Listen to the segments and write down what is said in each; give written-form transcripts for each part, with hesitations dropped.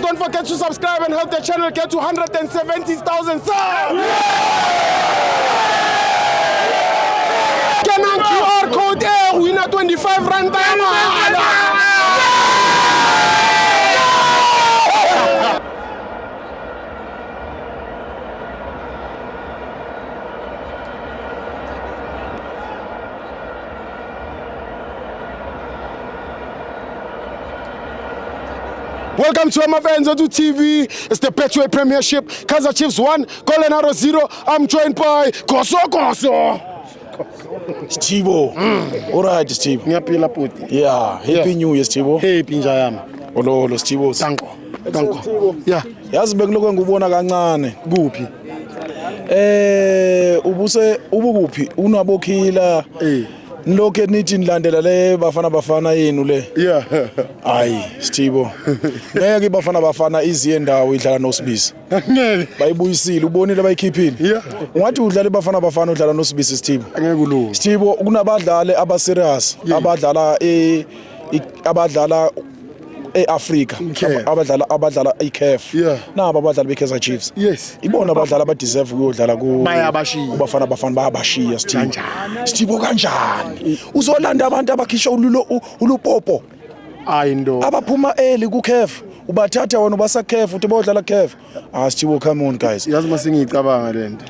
don't forget to subscribe and help the channel get to 170,000 subs. Kenang QR code winner 25 rand. Welcome to Amafans on TV. It's the Betway Premiership. Kaizer Chiefs 1, Colorado 0. I'm joined by Koso. Chibo. All right, Chibo. Ngiyapila puti. Yeah, happy New Year, Chibo. Happy njayami. Olo Chibo. Danko. Yeah. Yazi bekuloko ngubona kancane. Kuphi? Ubukuphi unabokhila. Lokho nithi nilandela le bafana yenu le. Yeah. Hayi, Chibo. Ngeke bafana iziye ndawo idlala noSibisi. Ngeke. Bayibuyisile ubonile bayikhiphile. Yeah. Ungathi udlala bafana udlala noSibisi Chibo. Angeke ulunge. Chibo kunabadlali abaserious abadlala abadlala eAfrica abadlala iCAF naba abadlali beKaizer Chiefs yes ibona abadlali abadeserve ukuyodlala ku bafana bayabashiya Sithibo kanjani uzolanda abantu abakhishwa ulupopo ayindo abaphuma early kuCAF ubathatha wona ubasa CAF uthi bodlala CAF Sithibo come on guys yazi masingicabanga lento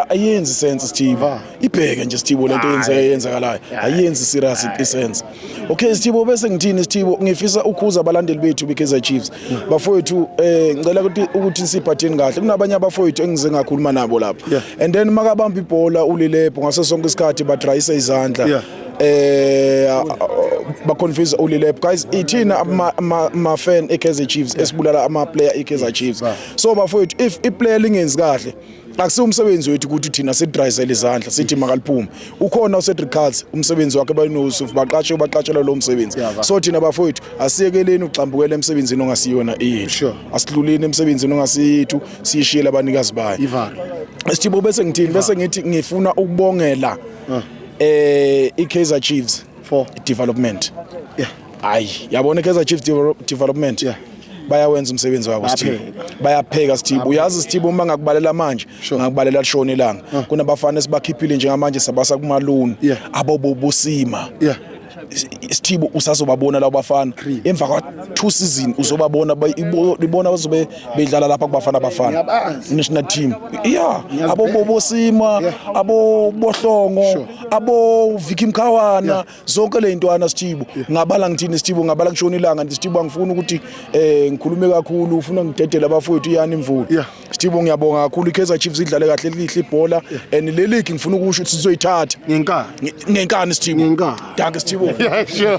ayenzi sense Sithibo ibheke nje Sithibo lento yenzakalayo ayenzi serious sense okay Sithibo bese ngithini Sithibo ngifisa ukhuza abalandeli bethu beKaizer Chiefs bafowethu ngicela ukuthi nisiphatheni kahle kunabanye abafowethu engize ngakhuluma nabo lapha and then makabamba ibhola ulilepho ngaso sonke isikhathi badrayisa izandla ba confuse ulilepho guys ithina ama fan eKaizer Chiefs esibulala ama player eKaizer Chiefs so bafowethu if iplayer lingenzi kahle akusiyo umsebenzi wethu ukuthi thina sidrayisele izandla sithi makaliphume ukhona uCedric Cards umsebenzi wakhe bayinoSuf baqatshela lo msebenzi so thina bafowethu asiyekeleni uxambukela emsebenzini ongasiyona yethu asidluleni emsebenzini ongasithu siyishiyela abanikazi bayo Sithibo bese ngithini bese ngithi ngifuna ukubongela iKaizer Chiefs for development hayi yabona iKaizer Chiefs development bayawenza umsebenzi wabo Sithibo bayapheka Sithibo uyazi Sithibo uma ngakubalela manje ngakubalela lishona ilanga kunabafana esibakhiphile njengamanje sabasa kumaluni abobobusima Sithibo usazobabona labo bafana emva kwa 2 season uzobabona ibona bazobe bedlala lapha kubafana national team abobobosima abobohlongo Vicky Mkhawana zonke le ntwana Sithibo ngabala ngithini Sithibo ngabala kushona ilanga Sithibo angifuni ukuthi ngikhulume kakhulu ufuna ngidedela abafowethu iyani imvula Sithibo ngiyabonga kakhulu iKaizer Chiefs idlale kahle lihle ibhola and le league ngifuna ukusho ukuthi sizoyithatha ngenkani Sithibo ngenkani danke Sithibo yeah sure